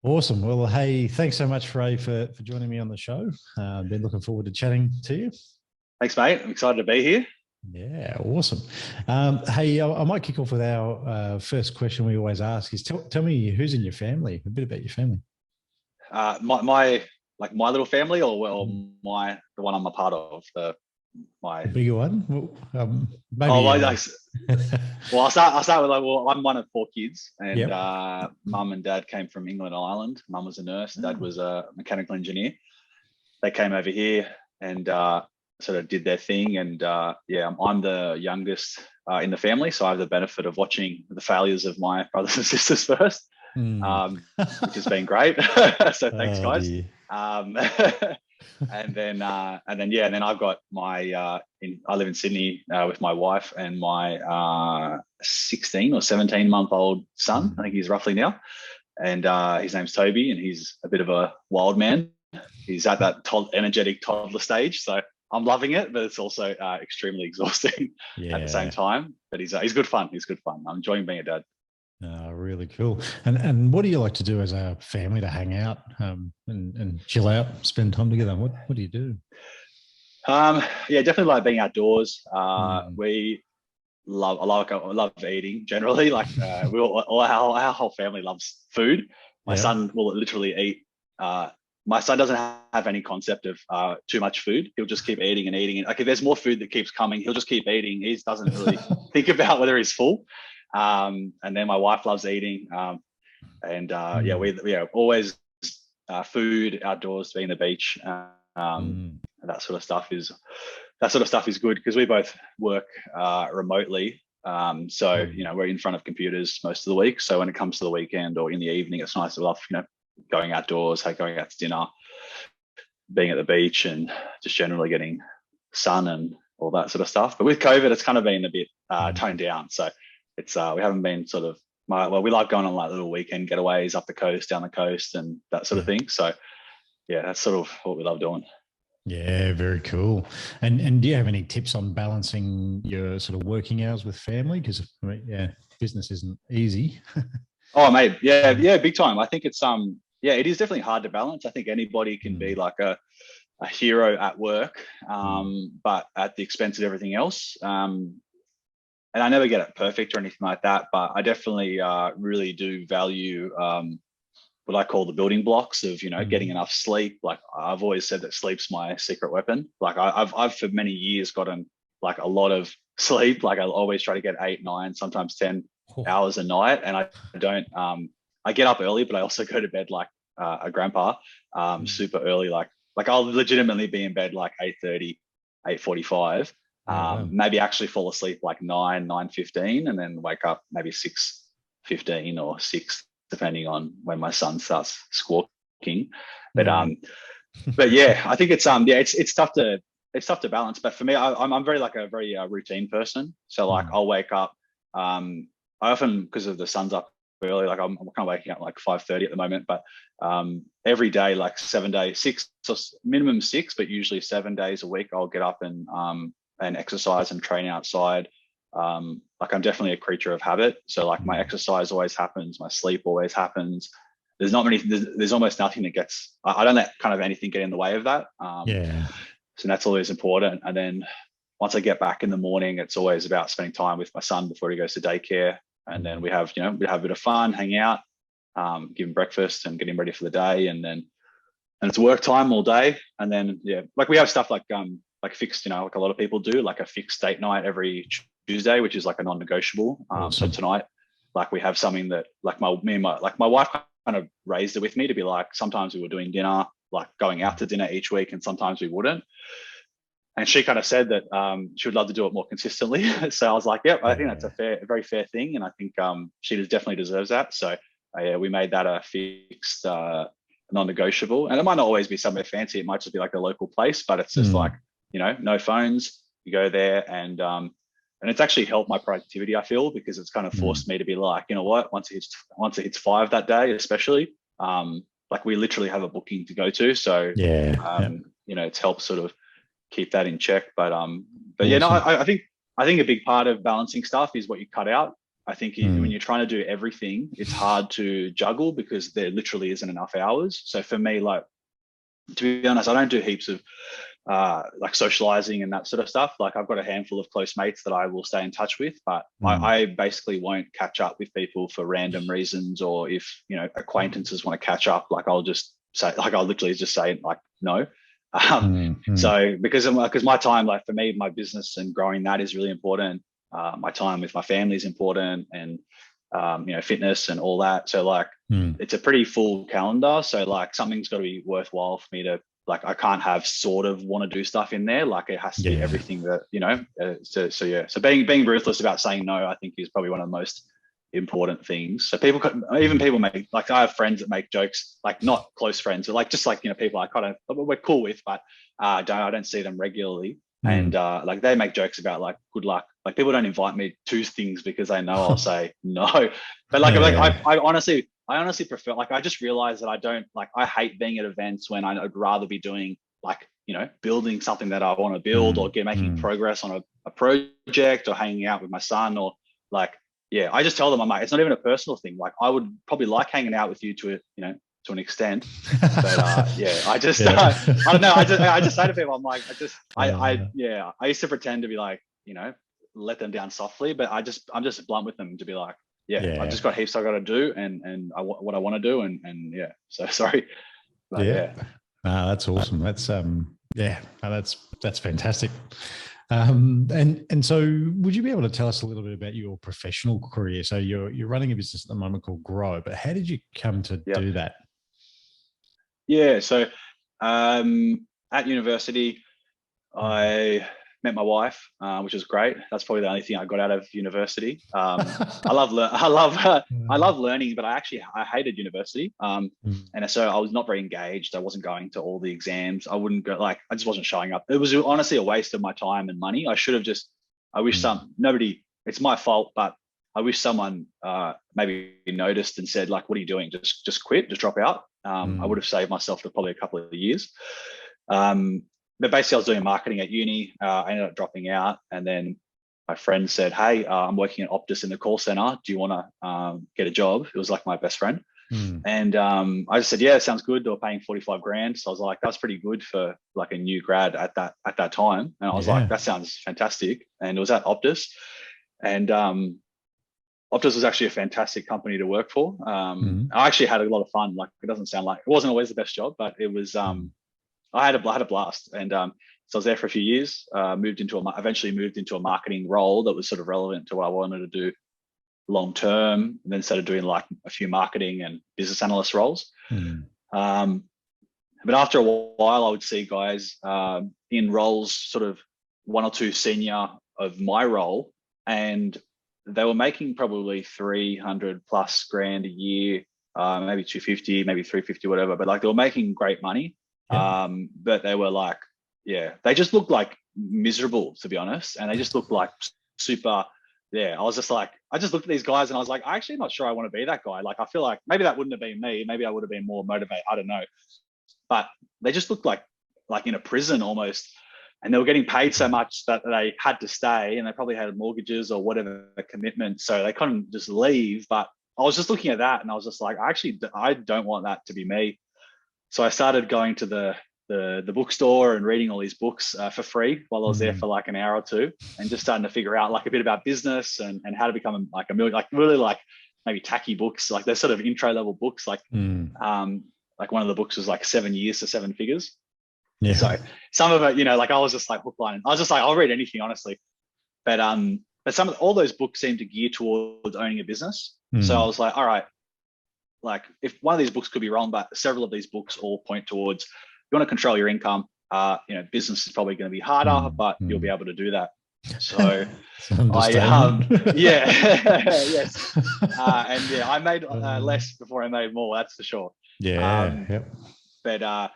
Awesome. Well, hey, thanks so much, Ray, for joining me on the show. Been looking forward to chatting to you. Thanks, mate. I'm excited to be here. Yeah, awesome. Hey, I might kick off with our first question we always ask is tell me who's in your family, a bit about your family. My little family, or Mm. my the one I'm a part of. The My bigger one? Well, oh, maybe. well, I'll start with I'm one of four kids, and Yep. mum and dad came from England and Ireland. Mum was a nurse, dad Oh. was a mechanical engineer. They came over here and sort of did their thing, and yeah, I'm the youngest in the family, so I have the benefit of watching the failures of my brothers and sisters first, Mm. um, which has been great. So thanks, Oh guys. dear. Um, and then I've got I live in Sydney with my wife and my 16 or 17-month-old son. I Mm. think he's roughly now, and his name's Toby, and he's a bit of a wild man. He's at that energetic toddler stage, so I'm loving it, but it's also extremely exhausting at the same Yeah. time. But he's good fun. He's good fun. I'm enjoying being a dad. Really cool. And what do you like to do as a family to hang out and chill out, spend time together? What do you do? Yeah, definitely like being outdoors. Mm. We I love eating generally. Like our whole family loves food. My Yeah. son will literally eat. My son doesn't have any concept of too much food. He'll just keep eating and eating. Like if there's more food that keeps coming, he'll just keep eating. He doesn't really think about whether he's full. And then my wife loves eating. And yeah, Mm. we always food outdoors, being the beach. Mm. That sort of stuff is good because we both work remotely. So Mm. we're in front of computers most of the week. So when it comes to the weekend or in the evening, it's nice to love going outdoors, going out to dinner, being at the beach, and just generally getting sun and all that sort of stuff. But with COVID, it's kind of been a bit Mm. toned down. So it's we haven't been sort of we like going on like little weekend getaways up the coast, down the coast, and that sort of Yeah. thing. So yeah, that's sort of what we love doing. Yeah, very cool. And do you have any tips on balancing your sort of working hours with family? Because yeah, business isn't easy. Oh, mate, yeah, yeah, big time. I think it's yeah, it is definitely hard to balance. I think anybody can be Mm. like a hero at work, Mm. but at the expense of everything else. And I never get it perfect or anything like that, but I definitely really do value what I call the building blocks of getting Mm. enough sleep. Like I've always said that sleep's my secret weapon. Like I've for many years gotten like a lot of sleep. Like I always try to get 8, 9, sometimes 10 Oh. hours a night, and I don't. I get up early, but I also go to bed like a grandpa, Mm. super early. Like I'll legitimately be in bed like 8:30, 8:45. Oh, wow. Maybe actually fall asleep like 9, 9:15, and then wake up maybe 6:15 or 6, depending on when my son starts squawking. But Mm. but yeah, I think it's tough to balance. But for me, I'm very like a very routine person. So like Mm. I'll wake up. I often, because of the sun's up early, like I'm kind of waking up like 5:30 at the moment. But every day, like 7 days, six, so minimum six, but usually 7 days a week, I'll get up and exercise and train outside. Like I'm definitely a creature of habit. So like my Mm. exercise always happens, my sleep always happens. There's almost nothing that gets, I don't let kind of anything get in the way of that. Yeah. So that's always important. And then once I get back in the morning, it's always about spending time with my son before he goes to daycare. And then Mm. we have a bit of fun, hang out, give him breakfast and get him ready for the day. And it's work time all day. And then, yeah, like we have stuff like fixed, like a lot of people do, like a fixed date night every Tuesday, which is like a non-negotiable. So Awesome. tonight, like we have something that like my wife kind of raised it with me to be like, sometimes we were doing dinner, like going out to dinner each week, and sometimes we wouldn't. And she kind of said that she would love to do it more consistently. So I was like, yep, I think that's Yeah. a very fair thing, and I think she definitely deserves that. So yeah, we made that a fixed non-negotiable, and it might not always be somewhere fancy. It might just be like a local place, but it's just like Mm. no phones. You go there, and it's actually helped my productivity. I feel, because it's kind of Mm. forced me to be like, you know what, once it hits 5 that day, especially, like we literally have a booking to go to, so Yeah. Yeah. it's helped sort of keep that in check. But yeah, no, Awesome. I think a big part of balancing stuff is what you cut out. I think when you're trying to do everything, it's hard to juggle because there literally isn't enough hours. So for me, like, to be honest, I don't do heaps of like socializing and that sort of stuff. Like, I've got a handful of close mates that I will stay in touch with, but I basically won't catch up with people for random reasons, or if, you know, acquaintances want to catch up, like, I'll just say, like, I'll literally just say like, no. So because my time, like, for me, my business and growing that is really important. My time with my family is important, and you know, fitness and all that. So like, it's a pretty full calendar. So like, something's got to be worthwhile for me to, like, I can't have sort of want to do stuff in there. Like, it has to be everything that, you know. So being ruthless about saying no, I think, is probably one of the most important things. So people make, like, I have friends that make jokes, like, not close friends, but like, just like, you know, people I kind of, we're cool with, but I don't see them regularly. And like, they make jokes about like, good luck. Like, people don't invite me to things because they know I'll say no. But like, I honestly prefer, like, I just realized that I don't, like, I hate being at events when I'd rather be doing, like, you know, building something that I want to build, or making progress on a project, or hanging out with my son, or like, I just tell them, I'm like, it's not even a personal thing. Like, I would probably like hanging out with you to, you know, to an extent, but I just I don't know. I just say to people, I'm like, I used to pretend to be like, you know, let them down softly, but I'm just blunt with them to be like, I've just got heaps I got to do, and what I want to do, and so sorry, but that's awesome. That's that's fantastic. And so, would you be able to tell us a little bit about your professional career? So you're running a business at the moment called Grow, but how did you come to do that? So at university, I met my wife, which was great. That's probably the only thing I got out of university. I love learning, but I hated university. And so I was not very engaged. I wasn't going to all the exams. I wouldn't go, like, I just wasn't showing up. It was honestly a waste of my time and money. I wish nobody, it's my fault, but I wish someone maybe noticed and said, like, what are you doing? Just quit, just drop out. I would have saved myself for probably a couple of years. But basically, I was doing marketing at uni. I ended up dropping out, and then my friend said, "Hey, I'm working at Optus in the call center. Do you want to get a job?" It was like my best friend, and I just said, "Yeah, sounds good." They were paying 45 grand, so I was like, "That's pretty good for like a new grad at that time." And I was like, "That sounds fantastic." And it was at Optus, and Optus was actually a fantastic company to work for. I actually had a lot of fun. Like, it doesn't sound like, it wasn't always the best job, but it was. I had a blast, and so I was there for a few years. Eventually moved into a marketing role that was sort of relevant to what I wanted to do long term, and then started doing like a few marketing and business analyst roles. But after a while, I would see guys in roles sort of one or two senior of my role, and they were making probably 300 plus grand a year, maybe 250, maybe 350, whatever. But like, they were making great money. But they were like, they just looked like miserable, to be honest. And they just looked like super, I was just like, I just looked at these guys and I was like, I'm actually not sure I want to be that guy. Like, I feel like maybe that wouldn't have been me. Maybe I would have been more motivated. I don't know. But they just looked like in a prison almost. And they were getting paid so much that they had to stay, and they probably had mortgages or whatever commitment. So they couldn't just leave. But I was just looking at that and I was just like, I don't want that to be me. So I started going to the bookstore and reading all these books for free while I was there for like an hour or two, and just starting to figure out like a bit about business and how to become like a million, like really like maybe tacky books, like they're sort of intro level books, like like one of the books was like 7 years to 7 figures. So some of it, you know, like I was just like hook, line. I was just like, I'll read anything, honestly. But all those books seem to gear towards owning a business. So I was like, all right, like if one of these books could be wrong, but several of these books all point towards, you want to control your income, you know, business is probably going to be harder, but you'll be able to do that. So yes. And I made less before I made more, that's for sure. But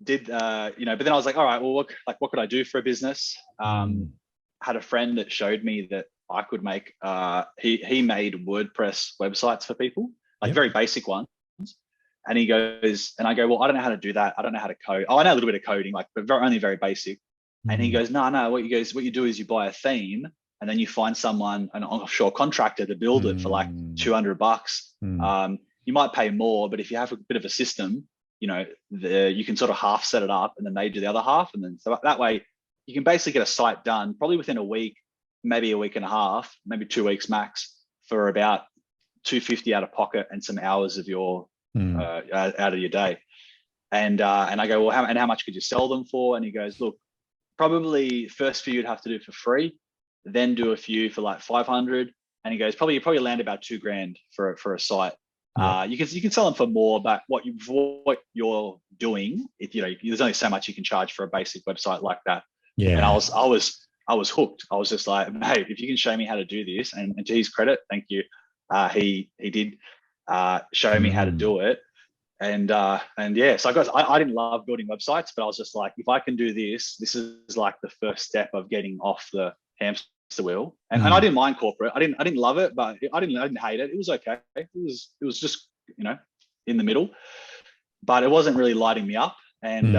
you know, but then I was like, all right, well, what could I do for a business? Had a friend that showed me that I could make, he made WordPress websites for people, like very basic ones. And he goes, and I go, well, I don't know how to do that. I don't know how to code. Oh, I know a little bit of coding, like, but only very basic. And he goes, no. What you do is you buy a theme, and then you find someone, an offshore contractor, to build it for like $200. You might pay more, but if you have a bit of a system, you know, you can sort of half set it up, and then they do the other half, and then so that way you can basically get a site done probably within a week, maybe a week and a half, maybe 2 weeks max, for about $250 out of pocket and some hours of your out of your day. And I go, well, how much could you sell them for? And he goes, look, probably first few you'd have to do for free, then do a few for like 500. And he goes, you probably land about $2,000 for a site. Yeah. You can sell them for more, but what you're doing, there's only so much you can charge for a basic website like that. Yeah. And I was hooked. I was just like, mate, if you can show me how to do this, and to his credit, thank you, he did show me how to do it. And yeah, so I didn't love building websites, but I was just like, if I can do this, this is like the first step of getting off the hamster wheel. And I didn't mind corporate. I didn't love it, but I didn't hate it. It was okay. It was just, in the middle, but it wasn't really lighting me up. And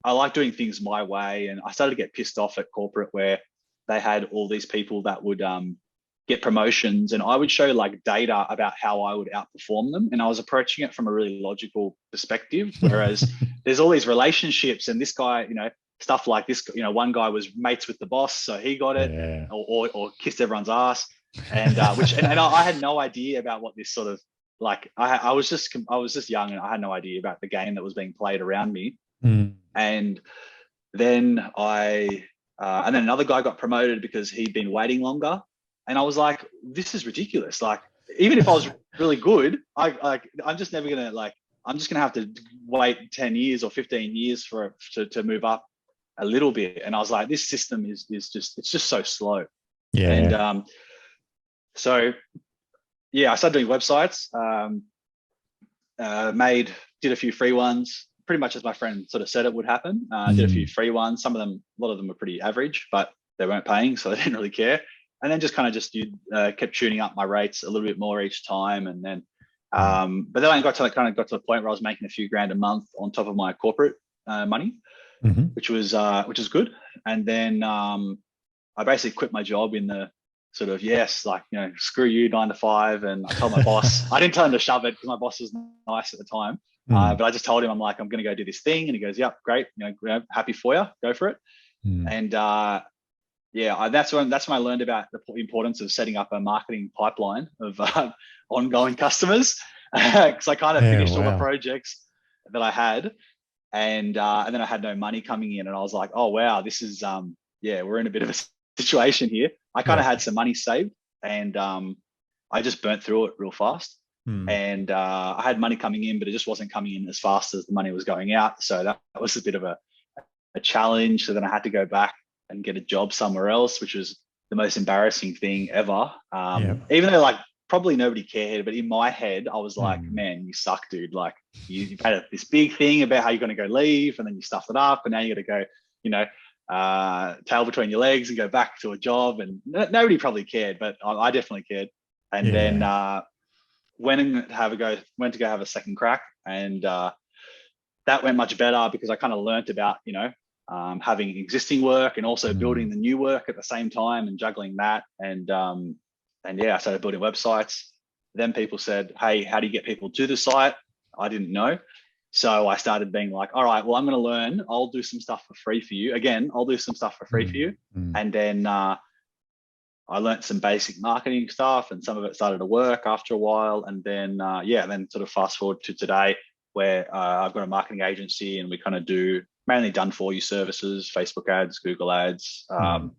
I like doing things my way. And I started to get pissed off at corporate, where they had all these people that would get promotions, and I would show like data about how I would outperform them. And I was approaching it from a really logical perspective. Whereas there's all these relationships, and this guy, stuff like this, one guy was mates with the boss, so he got it, or kissed everyone's ass. And I had no idea about what this sort of, like, I was just young, and I had no idea about the game that was being played around me. And then and then another guy got promoted because he'd been waiting longer. And I was like, this is ridiculous. Like, even if I was really good, I'm just never going to, I'm just going to have to wait 10 years or 15 years to move up a little bit. And I was like, this system is just so slow. Yeah. And so, yeah, I started doing websites, did a few free ones, pretty much as my friend sort of said it would happen. Did a few free ones. A lot of them were pretty average, but they weren't paying, so they didn't really care. And then just kept tuning up my rates a little bit more each time. And then, but then I got to the point where I was making a few grand a month on top of my corporate money, which was good. And then I basically quit my job in the sort of, screw you, 9 to 5. And I told my boss, I didn't tell him to shove it because my boss was nice at the time. But I just told him, I'm like, I'm going to go do this thing. And he goes, yep, great. Happy for you. Go for it. And, that's when I learned about the importance of setting up a marketing pipeline of ongoing customers, because I kind of finished all the projects that I had, and then I had no money coming in, and I was like, oh wow, this is we're in a bit of a situation here. I kind of had some money saved, and I just burnt through it real fast, and I had money coming in, but it just wasn't coming in as fast as the money was going out. So that was a bit of a challenge. So then I had to go back and get a job somewhere else, which was the most embarrassing thing ever. Even though probably nobody cared, but in my head, I was like, man, you suck, dude. Like you've had this big thing about how you're going to go leave, and then you stuffed it up, and now you got to go, tail between your legs and go back to a job. And nobody probably cared, but I definitely cared. And then went to go have a second crack. And that went much better because I kind of learnt about, having existing work and also building the new work at the same time and juggling that. And I started building websites. Then people said, hey, how do you get people to the site? I didn't know. So I started being like, all right, well, I'm going to learn. I'll do some stuff for free for you. Again, I'll do some stuff for free for you. And then I learned some basic marketing stuff, and some of it started to work after a while. And then, then sort of fast forward to today, where I've got a marketing agency, and we kind of do mainly done for you services, Facebook ads, Google ads,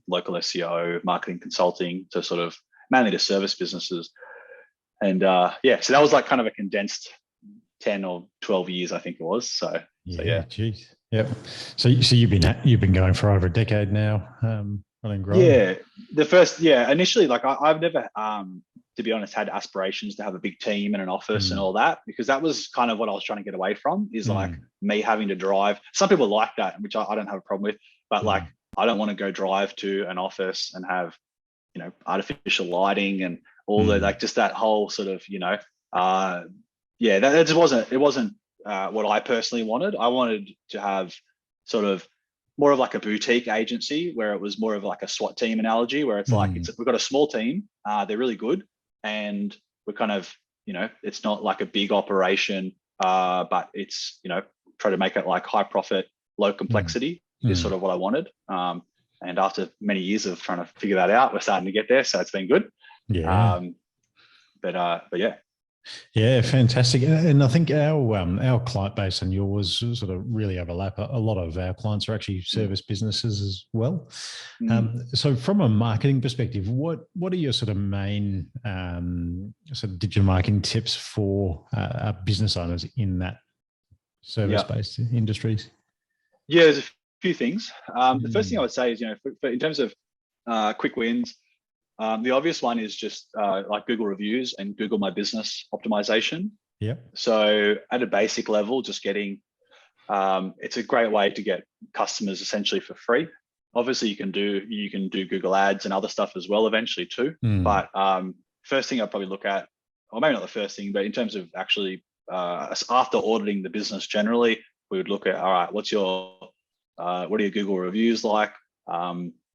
local SEO, marketing consulting, to sort of mainly to service businesses. And so that was like kind of a condensed 10 or 12 years, I think it was. So geez. Yep. So you've been going for over a decade now, running Groe. Yeah. Initially, I've never, to be honest, had aspirations to have a big team and an office and all that, because that was kind of what I was trying to get away from, is like me having to drive. Some people like that, which I don't have a problem with, but I don't want to go drive to an office and have, artificial lighting and all the, just that whole sort of, that just wasn't what I personally wanted. I wanted to have sort of more of like a boutique agency, where it was more of like a SWAT team analogy, where it's like we've got a small team, they're really good, and we're kind of, it's not like a big operation, but it's, try to make it like high profit, low complexity is sort of what I wanted. And after many years of trying to figure that out, we're starting to get there, so it's been good. Yeah. But yeah. Yeah, fantastic. And I think our client base and yours sort of really overlap. A lot of our clients are actually service businesses as well. So from a marketing perspective, what are your sort of main sort of digital marketing tips for business owners in that service-based industries? Yeah, there's a few things. The first thing I would say is, for in terms of quick wins, the obvious one is just like Google reviews and Google My Business optimization. Yeah. So at a basic level, just getting, it's a great way to get customers essentially for free. Obviously, you can do Google Ads and other stuff as well eventually too. But first thing I'd probably look at, or maybe not the first thing, but in terms of actually after auditing the business generally, we would look at, all right, what are your Google reviews like?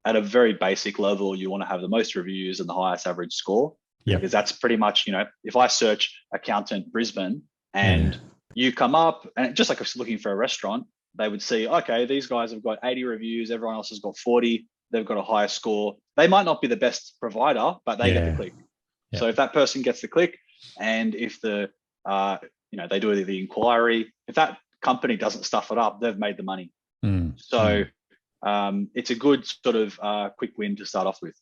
At a very basic level, you want to have the most reviews and the highest average score. Because that's pretty much, if I search accountant Brisbane and you come up, and just like I was looking for a restaurant, they would see, okay, these guys have got 80 reviews, everyone else has got 40, they've got a higher score. They might not be the best provider, but they get the click. So if that person gets the click, and if they do the inquiry, if that company doesn't stuff it up, they've made the money. So it's a good sort of quick win to start off with.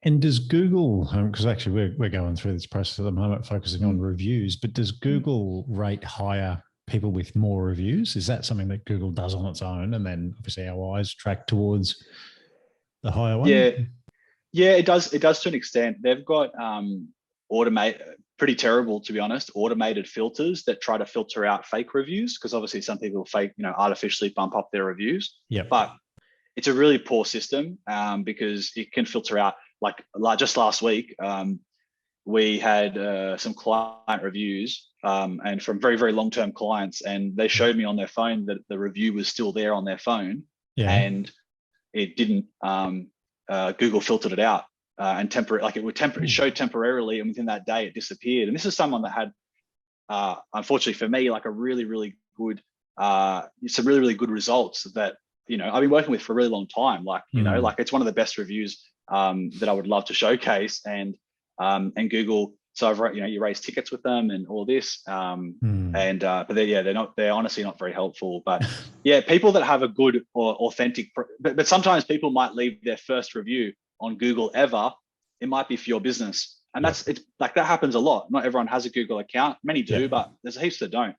And does Google, because actually we're going through this process at the moment, focusing on reviews, but does Google rate higher people with more reviews? Is that something that Google does on its own, and then obviously our eyes track towards the higher one? Yeah, it does. It does to an extent. They've got pretty terrible, to be honest, automated filters that try to filter out fake reviews, because obviously some people artificially bump up their reviews. But it's a really poor system because it can filter out, like just last week, we had some client reviews and from very, very long-term clients, and they showed me on their phone that the review was still there on their phone, and it didn't, Google filtered it out. And it showed temporarily, and within that day it disappeared. And this is someone that had, unfortunately for me, like a really, really good, some really, really good results that, I've been working with for a really long time. Like, like it's one of the best reviews that I would love to showcase. And Google, so I've, you raise tickets with them and all this. But they're honestly not very helpful. But yeah, people that have a good or authentic, but sometimes people might leave their first review on Google ever, it might be for your business. And it's like, that happens a lot. Not everyone has a Google account. Many do, but there's heaps that don't.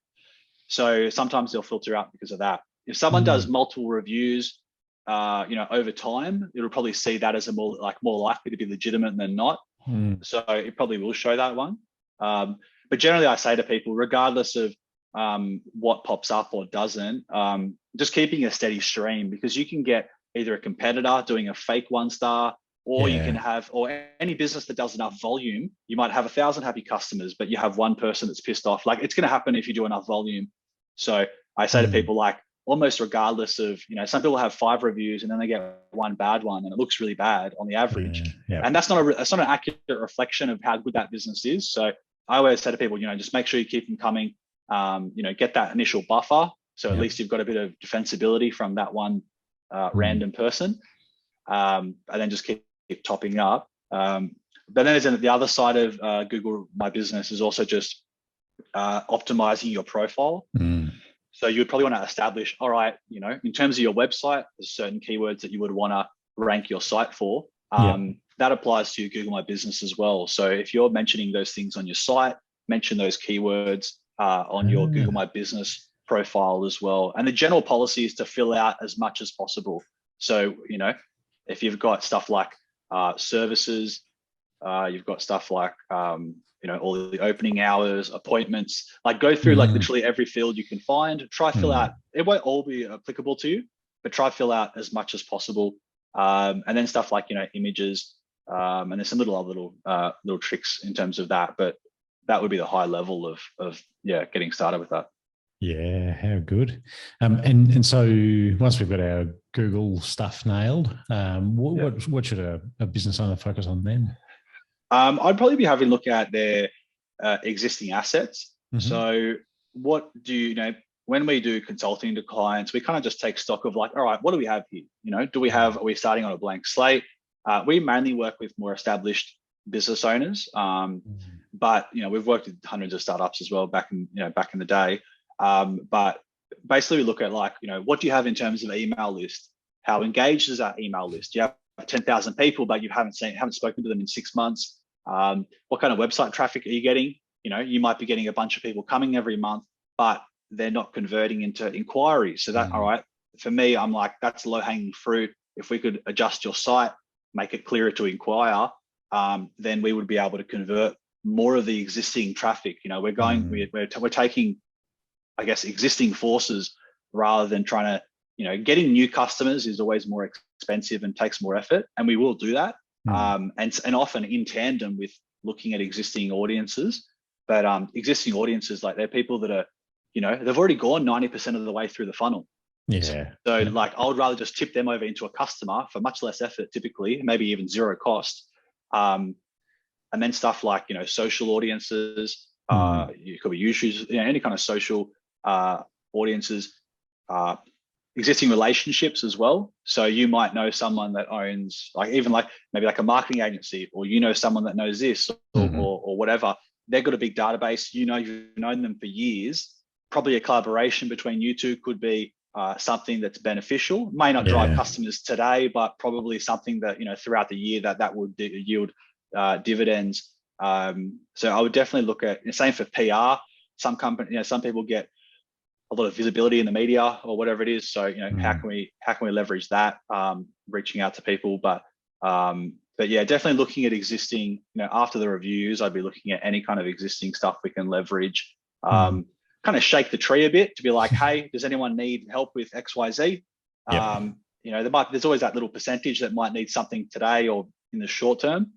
So sometimes they'll filter out because of that. If someone does multiple reviews, over time, it'll probably see that as more likely to be legitimate than not. So it probably will show that one. But generally I say to people, regardless of what pops up or doesn't, just keeping a steady stream, because you can get either a competitor doing a fake 1-star, or you can have, or any business that does enough volume, you might have 1,000 happy customers, but you have one person that's pissed off. Like, it's going to happen if you do enough volume. So I say to people, like, almost regardless of, some people have 5 reviews and then they get one bad one and it looks really bad on the average. And that's not an accurate reflection of how good that business is. So I always say to people, just make sure you keep them coming, get that initial buffer. So at least you've got a bit of defensibility from that one random person, and then just keep topping up. But then there's the other side of Google My Business is also just optimizing your profile. So you would probably want to establish, all right, in terms of your website, there's certain keywords that you would want to rank your site for. That applies to Google My Business as well. So if you're mentioning those things on your site, mention those keywords on your Google My Business profile as well. And the general policy is to fill out as much as possible. So, if you've got stuff like services, you've got stuff like, all the opening hours, appointments, like go through like literally every field you can find, try fill out. It won't all be applicable to you, but try fill out as much as possible. And then stuff like, images, and there's some little tricks in terms of that, but that would be the high level of getting started with that. Yeah, how good. And so once we've got our Google stuff nailed, Yeah. what should a business owner focus on then? I'd probably be having a look at their existing assets. Mm-hmm. So what do you know, when we do consulting to clients, we kind of just take stock of like, all right, what do we have here? Are we starting on a blank slate? We mainly work with more established business owners. But we've worked with hundreds of startups as well back in the day. But basically we look at like, what do you have in terms of email list? How engaged is that email list? Do you have 10,000 people, but you haven't spoken to them in 6 months? What kind of website traffic are you getting? You might be getting a bunch of people coming every month, but they're not converting into inquiries. So that, all right, for me, I'm like, that's low hanging fruit. If we could adjust your site, make it clearer to inquire, then we would be able to convert more of the existing traffic. We're taking, I guess, existing forces rather than trying to, getting new customers is always more expensive and takes more effort, and we will do that. And often in tandem with looking at existing audiences. But existing audiences, like they're people that are, they've already gone 90% of the way through the funnel. Yeah. So like I would rather just tip them over into a customer for much less effort, typically, maybe even zero cost. And then stuff like, social audiences, you could be YouTube, any kind of social audiences, existing relationships as well. So you might know someone that owns maybe like a marketing agency, or someone that knows this or whatever. They've got a big database. You've known them for years. Probably a collaboration between you two could be something that's beneficial. May not drive customers today, but probably something that throughout the year that would yield dividends. So I would definitely look at same for PR. Some people get a lot of visibility in the media or whatever it is. So how can we leverage that? Reaching out to people, but yeah, definitely looking at existing. After the reviews, I'd be looking at any kind of existing stuff we can leverage. Kind of shake the tree a bit to be like, hey, does anyone need help with X, Y, Z? There's always that little percentage that might need something today or in the short term.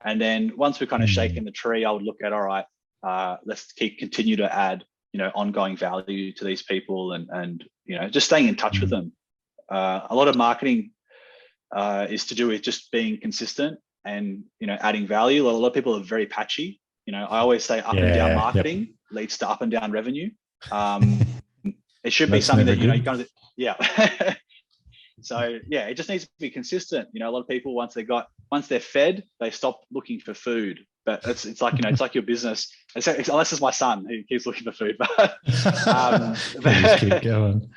And then once we're kind of shaking the tree, I would look at, all right, let's continue to add, ongoing value to these people and just staying in touch with them. A lot of marketing is to do with just being consistent and, adding value. A lot of people are very patchy. I always say up and down marketing leads to up and down revenue. It should be something that, you kind of, So yeah, it just needs to be consistent. A lot of people, once they're fed, they stop looking for food. But it's like, it's like your business. Unless it's my son who keeps looking for food, but just keep going.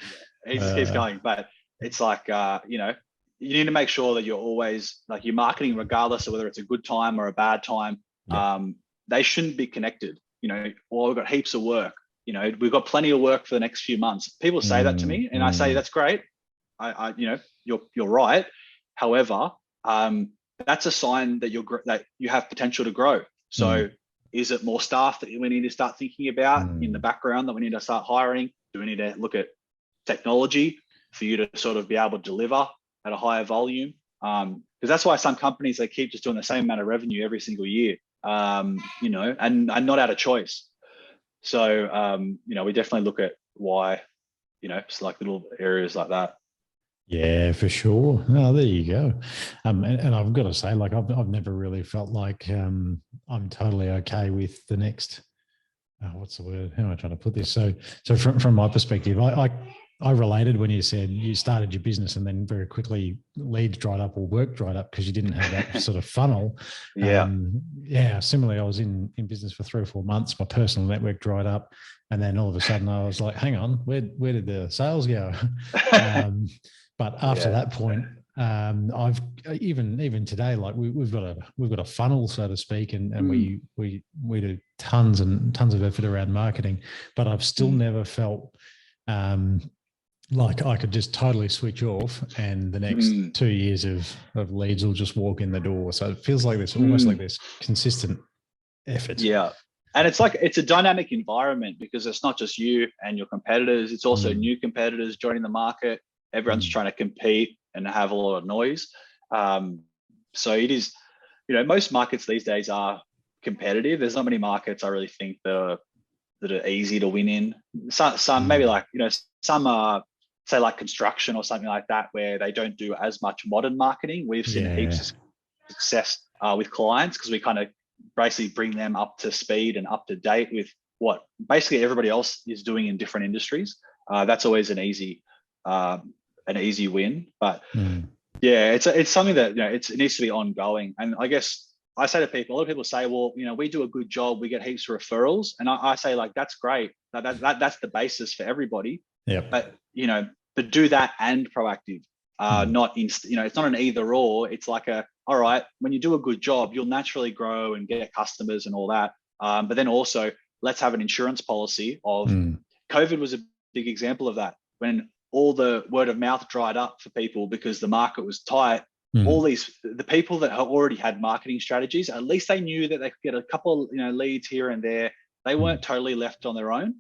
He just keeps going. But it's like, you need to make sure that you're always like your marketing, regardless of whether it's a good time or a bad time. They shouldn't be connected. Well, we've got heaps of work. We've got plenty of work for the next few months. People say that to me, and I say that's great. You're right. However, that's a sign that that you have potential to grow. So, is it more staff that we need to start thinking about in the background that we need to start hiring? Do we need to look at technology for you to sort of be able to deliver at a higher volume? Because that's why some companies, they keep just doing the same amount of revenue every single year, and not out of choice. So, we definitely look at why, it's like little areas like that. Yeah, for sure. Oh, there you go. And I've got to say, like, I've never really felt like I'm totally okay with the next. What's the word? How am I trying to put this? So from my perspective, I related when you said you started your business and then very quickly leads dried up or work dried up because you didn't have that sort of funnel. Similarly, I was in business for 3 or 4 months. My personal network dried up, and then all of a sudden I was like, hang on, where did the sales go? But after that point, I've even today, like we've got a funnel, so to speak, and we do tons and tons of effort around marketing, but I've still never felt like I could just totally switch off and the next 2 years of leads will just walk in the door. So it feels like this almost like this consistent effort. Yeah. And it's like, it's a dynamic environment because it's not just you and your competitors. It's also new competitors joining the market. Everyone's trying to compete and have a lot of noise. So it is, most markets these days are competitive. There's not many markets I really think that are that are easy to win in. Some maybe like, some are, say like construction or something like that, where they don't do as much modern marketing. We've seen heaps of success with clients because we kind of basically bring them up to speed and up to date with what basically everybody else is doing in different industries. That's always an easy win. But yeah, it's something that, it needs to be ongoing. And I guess I say to people, a lot of people say, well, we do a good job, we get heaps of referrals. And I say, like, that's great. That's the basis for everybody. But, but do that and proactive, not it's not an either or. It's like all right, when you do a good job, you'll naturally grow and get customers and all that. But then also let's have an insurance policy of COVID was a big example of that. When all the word of mouth dried up for people because the market was tight, the people that already had marketing strategies, at least they knew that they could get a couple, leads here and there. They weren't totally left on their own.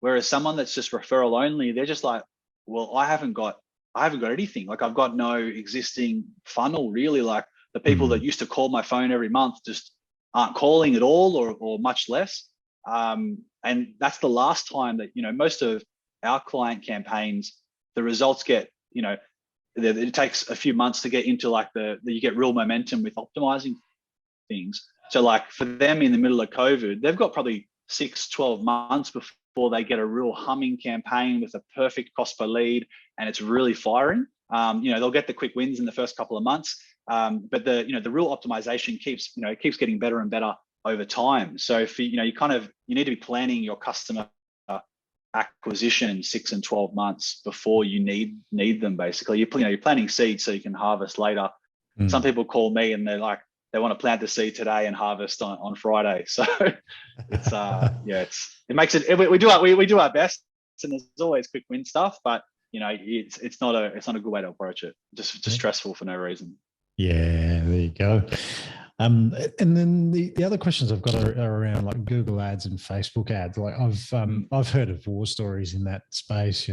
Whereas someone that's just referral only, they're just like, well, I haven't got anything. Like, I've got no existing funnel really. Like, the people that used to call my phone every month just aren't calling at all, or much less. And that's the last time that, most of our client campaigns, the results get, it takes a few months to get into like you get real momentum with optimizing things. So like for them in the middle of COVID, they've got probably 6-12 months before they get a real humming campaign with a perfect cost per lead, and it's really firing. They'll get the quick wins in the first couple of months, but the real optimization keeps getting better and better over time. So if you need to be planning your customer acquisition 6 and 12 months before you need them. Basically, you're planting seeds so you can harvest later. Some people call me and they're like, they want to plant the seed today and harvest on Friday. So it's it makes it. We do our best, and there's always quick win stuff, but it's not a good way to approach it. Just stressful for no reason. Yeah, there you go. And then the other questions I've got are around like Google ads and Facebook ads. Like I've heard of war stories in that space.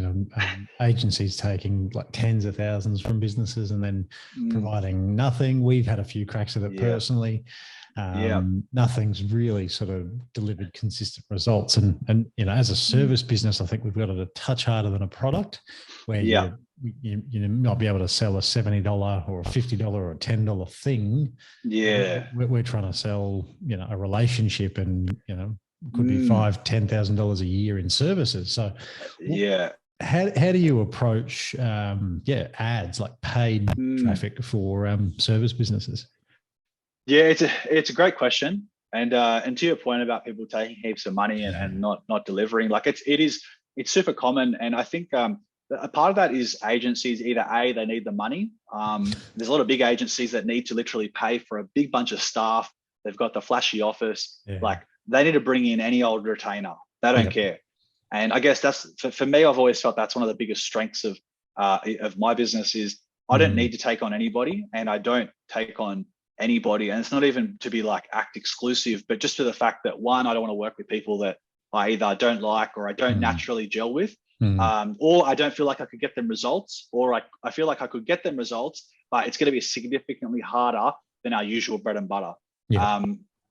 Agencies taking like tens of thousands from businesses and then providing nothing. We've had a few cracks at it personally. Nothing's really sort of delivered consistent results. And as a service business, I think we've got it a touch harder than a product, where you might be able to sell a $70 or a $50 or a $10 thing. We're trying to sell a relationship, and could be $5,000-$10,000 a year in services. So how do you approach ads, like paid traffic for service businesses? Yeah, it's a great question, and to your point about people taking heaps of money and not delivering, like it's super common. And I think a part of that is agencies, either they need the money. There's a lot of big agencies that need to literally pay for a big bunch of staff. They've got the flashy office, like they need to bring in any old retainer. They don't care. And I guess that's for me. I've always felt that's one of the biggest strengths of my business is I don't need to take on anybody, and I don't take on anybody. And it's not even to be like act exclusive, but just for the fact that, one, I don't want to work with people that I either don't like or I don't naturally gel with. Or I don't feel like I could get them results, or I feel like I could get them results, but it's going to be significantly harder than our usual bread and butter.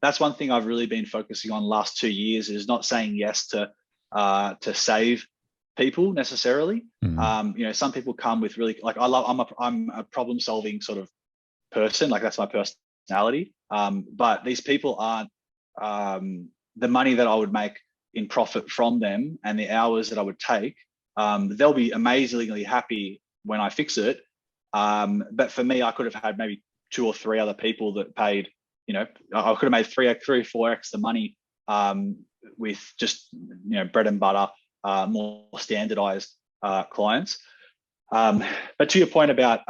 That's one thing I've really been focusing on the last 2 years, is not saying yes to save people necessarily. Some people come with really, like, I'm a problem solving sort of person, like that's my personality. But these people aren't the money that I would make in profit from them and the hours that I would take. They'll be amazingly happy when I fix it. But for me, I could have had maybe 2 or 3 other people that paid, I could have made 3 or 4x the money with just, bread and butter, more standardized clients. But to your point about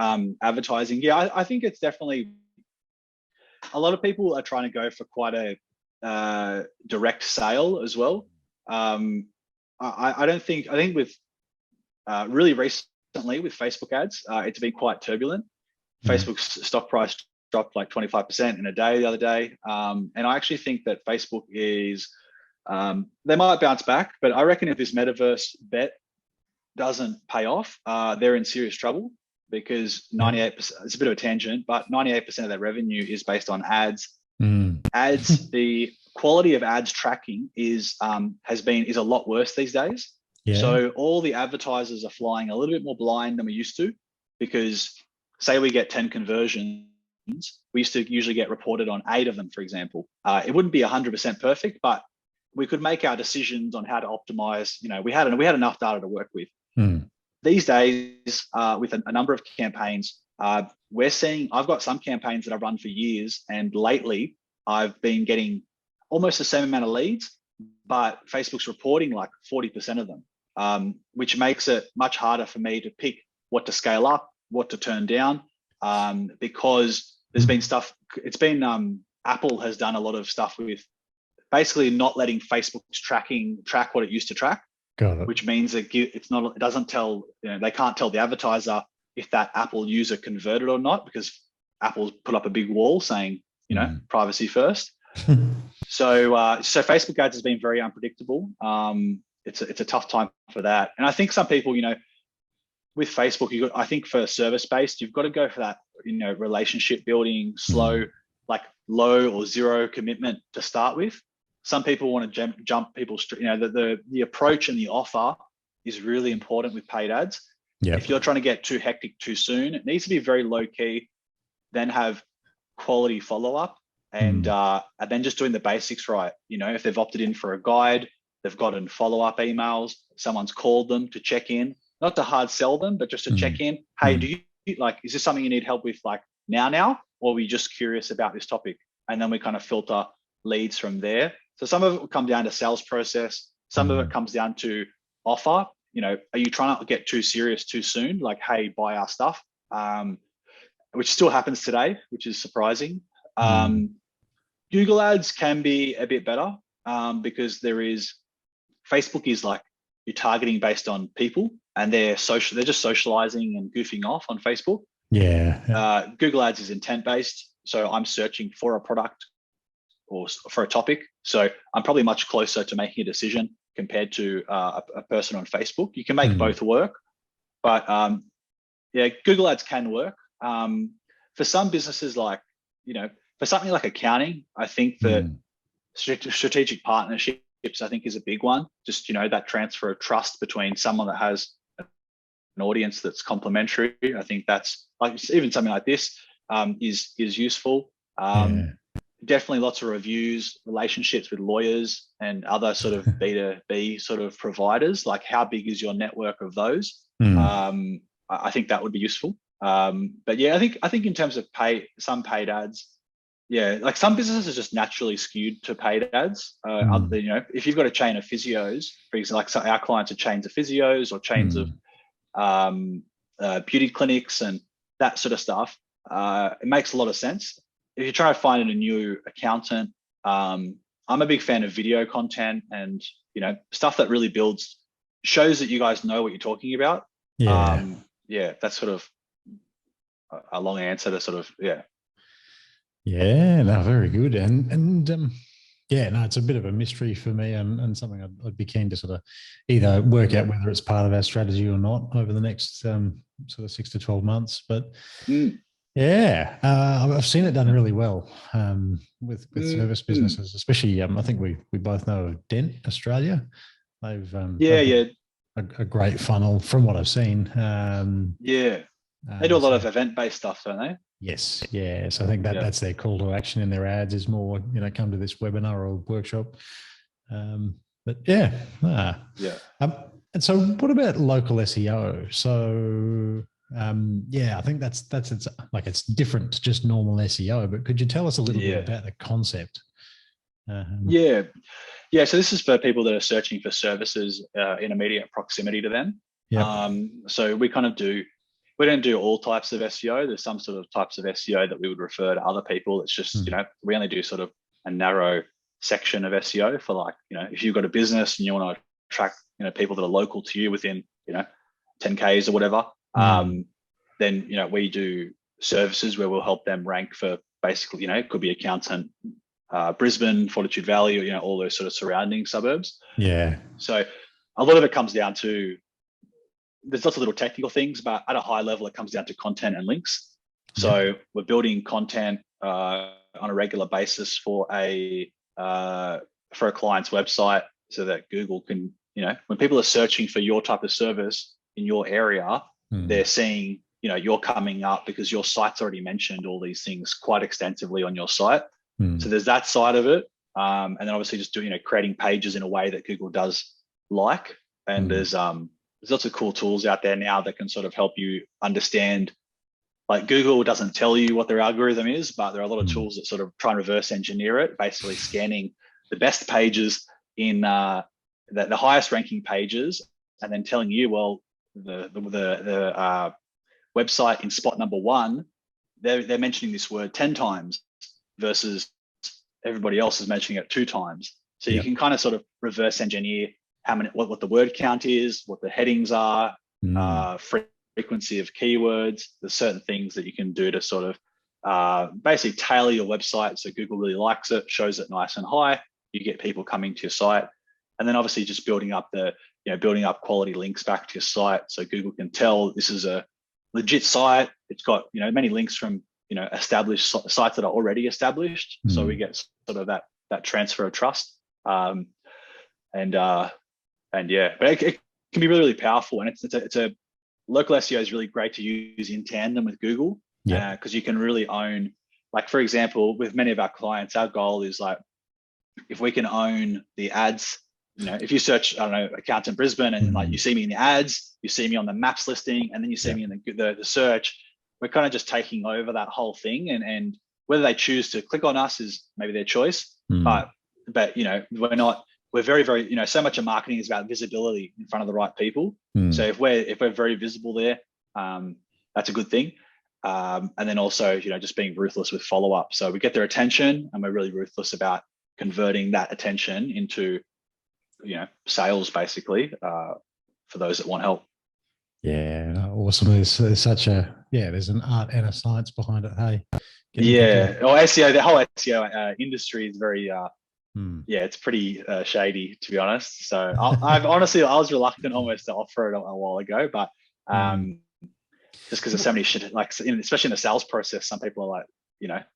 advertising, I think it's definitely, a lot of people are trying to go for quite a direct sale as well. I think with really recently with Facebook ads, it's been quite turbulent. Facebook's stock price dropped like 25% in a day the other day. And I actually think that Facebook is, they might bounce back, but I reckon if this metaverse bet doesn't pay off, they're in serious trouble, because 98%, it's a bit of a tangent, but 98% of their revenue is based on ads. Ads, the quality of ads tracking is a lot worse these days. Yeah. So all the advertisers are flying a little bit more blind than we used to, because say we get 10 conversions, we used to usually get reported on 8 of them, for example. It wouldn't be 100% perfect, but we could make our decisions on how to optimize. We had enough data to work with. These days, with a number of campaigns, we're seeing, I've got some campaigns that I've run for years, and lately I've been getting almost the same amount of leads, but Facebook's reporting like 40% of them, which makes it much harder for me to pick what to scale up, what to turn down, because there's been stuff, Apple has done a lot of stuff with basically not letting Facebook's track what it used to track. Got it. Which means it doesn't tell, they can't tell the advertiser if that Apple user converted or not, because Apple's put up a big wall saying, privacy first. So Facebook ads has been very unpredictable. It's a tough time for that. And I think some people, with Facebook, I think for service-based, you've got to go for that, relationship building, slow, like low or zero commitment to start with. Some people want to jump people straight. The approach and the offer is really important with paid ads. Yep. If you're trying to get too hectic too soon, it needs to be very low key, then have quality follow-up, and then just doing the basics right. If they've opted in for a guide, they've gotten follow-up emails, someone's called them to check in, not to hard sell them, but just to check in. Hey, do you is this something you need help with now, or are we just curious about this topic? And then we kind of filter leads from there. So some of it will come down to sales process. Some of it comes down to offer. Are you trying to get too serious too soon? Like, hey, buy our stuff, which still happens today, which is surprising. Google ads can be a bit better, because Facebook is like, you're targeting based on people, and they're just socializing and goofing off on Facebook. Yeah. Google ads is intent based. So I'm searching for a product or for a topic. So I'm probably much closer to making a decision compared to a person on Facebook. You can make both work, but Google ads can work. For some businesses, for something like accounting, I think that strategic partnerships, I think, is a big one. Just, that transfer of trust between someone that has an audience that's complementary. I think that's even something like this is useful. Definitely lots of reviews, relationships with lawyers and other sort of B2B sort of providers. Like, how big is your network of those? I think that would be useful. But yeah, I think in terms of some paid ads, like some businesses are just naturally skewed to paid ads. If you've got a chain of physios, for example, like our clients are chains of physios or chains of beauty clinics and that sort of stuff, it makes a lot of sense. If you're trying to find a new accountant, I'm a big fan of video content and, stuff that really shows that you guys know what you're talking about. That's sort of a long answer to sort of, Yeah, no, very good. It's a bit of a mystery for me, and something I'd be keen to sort of either work out whether it's part of our strategy or not over the next sort of 6 to 12 months. But I've seen it done really well with service businesses, especially. I think we both know of Dent Australia. They've a great funnel from what I've seen. They do a lot of event-based stuff, don't they? Yes. Yeah. So I think that's their call to action in their ads is more, come to this webinar or workshop. And so what about local SEO? So, I think it's different to just normal SEO, but could you tell us a little bit about the concept? So this is for people that are searching for services in immediate proximity to them. So we don't do all types of SEO. There's some sort of types of SEO that we would refer to other people. It's just, we only do sort of a narrow section of SEO for if you've got a business and you want to attract, people that are local to you within, 10 Ks or whatever, then, we do services where we'll help them rank for basically, it could be accountant, Brisbane, Fortitude Valley, or, all those sort of surrounding suburbs. Yeah. So a lot of it comes down to, there's lots of little technical things, but at a high level, it comes down to content and links. So we're building content on a regular basis for a for a client's website so that Google can, when people are searching for your type of service in your area, they're seeing, you're coming up because your site's already mentioned all these things quite extensively on your site. So there's that side of it. And then obviously just doing, creating pages in a way that Google does like. And there's lots of cool tools out there now that can sort of help you understand. Like Google doesn't tell you what their algorithm is, but there are a lot of tools that sort of try and reverse engineer it, basically scanning the best pages in the highest ranking pages, and then telling you, well, the website in spot number 1, they're mentioning this word 10 times versus everybody else is mentioning it 2 times. So you can kind of sort of reverse engineer what the word count is, what the headings are, frequency of keywords. There's certain things that you can do to sort of basically tailor your website so Google really likes it, shows it nice and high. You get people coming to your site, and then obviously just building up quality links back to your site so Google can tell this is a legit site. It's got many links from established sites that are already established. So we get sort of that transfer of trust. And yeah, but it can be really, really powerful, and it's a local SEO is really great to use in tandem with Google, because you can really own, like, for example, with many of our clients, our goal is like, if we can own the ads, if you search, I don't know, accountant Brisbane, and like you see me in the ads, you see me on the maps listing, and then you see me in the search, we're kind of just taking over that whole thing, and whether they choose to click on us is maybe their choice, but we're very, very, so much of marketing is about visibility in front of the right people. So if we're very visible there, that's a good thing. And then also, just being ruthless with follow-up. So we get their attention, and we're really ruthless about converting that attention into, sales, basically, for those that want help. Yeah, awesome. There's such there's an art and a science behind it. Hey. SEO, the whole SEO industry is very, it's pretty shady, to be honest. So I've honestly, I was reluctant almost to offer it a while ago, but just because there's so many shit, like, especially in the sales process, some people are like,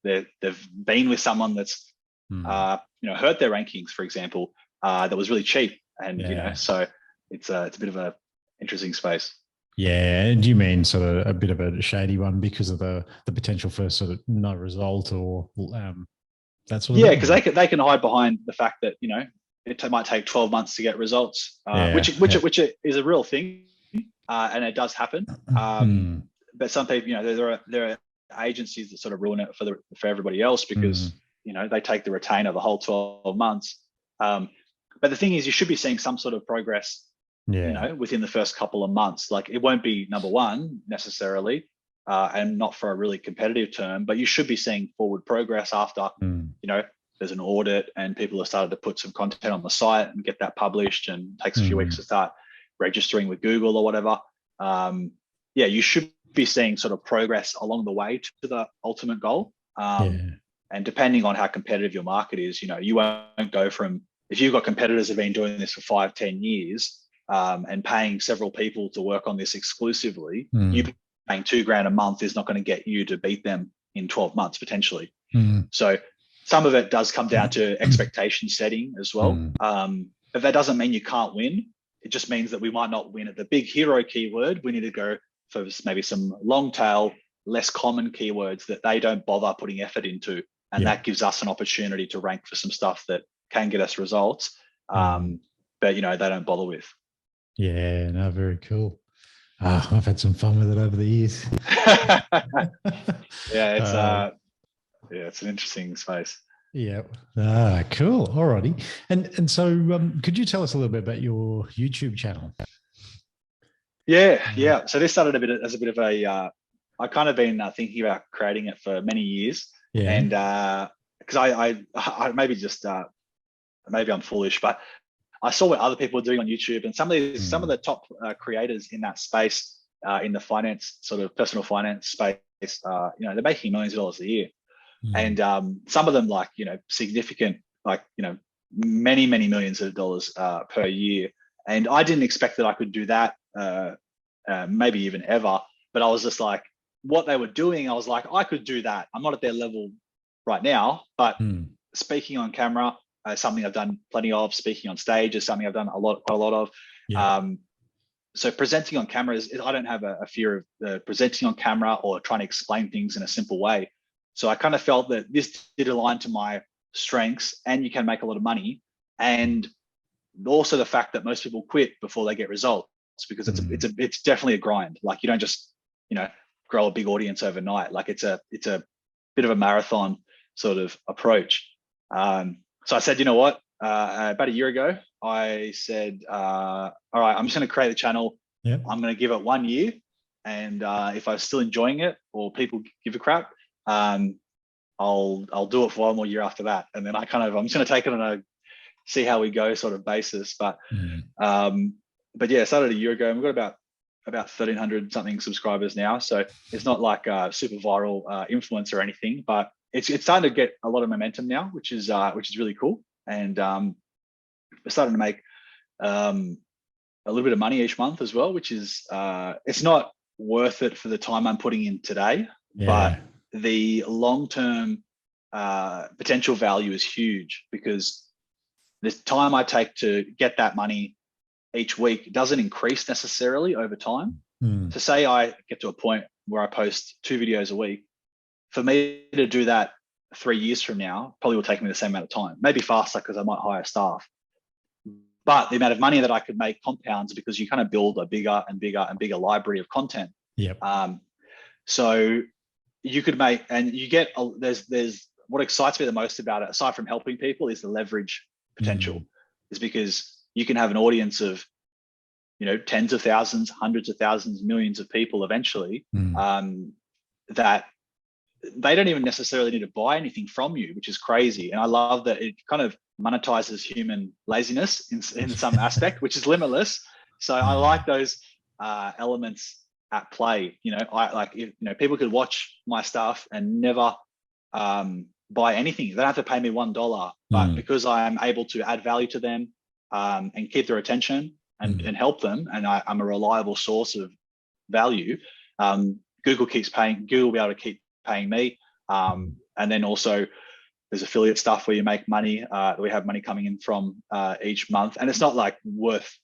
they've been with someone that's, hurt their rankings, for example, that was really cheap, and so it's a bit of a interesting space. Yeah, and do you mean sort of a bit of a shady one because of the potential for sort of no result or that sort of thing? Because they can hide behind the fact that it might take 12 months to get results, which is a real thing, and it does happen. But some people, there are agencies that sort of ruin it for everybody else because they take the retainer the whole 12 months. But the thing is, you should be seeing some sort of progress, within the first couple of months. Like, it won't be number 1 necessarily, and not for a really competitive term, but you should be seeing forward progress after, there's an audit and people have started to put some content on the site and get that published, and takes a few weeks to start registering with Google or whatever. You should be seeing sort of progress along the way to the ultimate goal. And depending on how competitive your market is, you won't go from, if you've got competitors that have been doing this for 5-10 years, and paying several people to work on this exclusively, you paying $2,000 a month is not going to get you to beat them in 12 months potentially. So some of it does come down to expectation setting as well. But that doesn't mean you can't win. It just means that we might not win at the big hero keyword. We need to go for maybe some long tail, less common keywords that they don't bother putting effort into. And that gives us an opportunity to rank for some stuff that can get us results, but they don't bother with. Yeah, no, very cool. I've had some fun with it over the years. It's an interesting space. Yeah. Cool. Alrighty. And so could you tell us a little bit about your YouTube channel? Yeah. So this started as a bit of a, I kind of been thinking about creating it for many years. Yeah. And because I maybe just, maybe I'm foolish, but I saw what other people were doing on YouTube, and some of the top creators in that space, in the finance, sort of personal finance space, they're making millions of dollars a year. And some of them, like, significant, like, many millions of dollars per year. And I didn't expect that I could do that, maybe even ever. But I was just like, what they were doing, I was like, I could do that. I'm not at their level right now, but speaking on camera, something I've done plenty of. Speaking on stage is something I've done quite a lot of. Yeah. So presenting on cameras, I don't have a fear of presenting on camera or trying to explain things in a simple way. So I kind of felt that this did align to my strengths, and you can make a lot of money. And also the fact that most people quit before they get results, because it's definitely a grind. Like, you don't just, grow a big audience overnight. Like, it's a bit of a marathon sort of approach. So I said, you know what? About a year ago, I said, all right, I'm just going to create a channel. Yep. I'm going to give it 1 year. And if I'm still enjoying it or people give a crap, I'll do it for 1 more year after that. And then I'm just going to take it on a see how we go sort of basis. But yeah, I started a year ago, and we've got about 1,300 something subscribers now. So it's not like a super viral influence or anything, but it's starting to get a lot of momentum now, which is really cool. And we're starting to make a little bit of money each month as well, which is it's not worth it for the time I'm putting in today, but the long-term potential value is huge, because the time I take to get that money each week doesn't increase necessarily over time. So say I get to a point where I post 2 videos a week, for me to do that 3 years from now probably will take me the same amount of time, maybe faster because I might hire staff. But the amount of money that I could make compounds, because you kind of build a bigger and bigger and bigger library of content. Yep. So you could make, and you get, there's what excites me the most about it, aside from helping people, is the leverage potential. Is because you can have an audience of, tens of thousands, hundreds of thousands, millions of people eventually, that they don't even necessarily need to buy anything from you, which is crazy. And I love that it kind of monetizes human laziness in some aspect, which is limitless. So I like those elements at play. People could watch my stuff and never buy anything. They don't have to pay me $1, but because I'm able to add value to them and keep their attention and help them, and I'm a reliable source of value, Google will be able to keep paying me. And then also there's affiliate stuff where you make money. We have money coming in from each month, and it's not like worth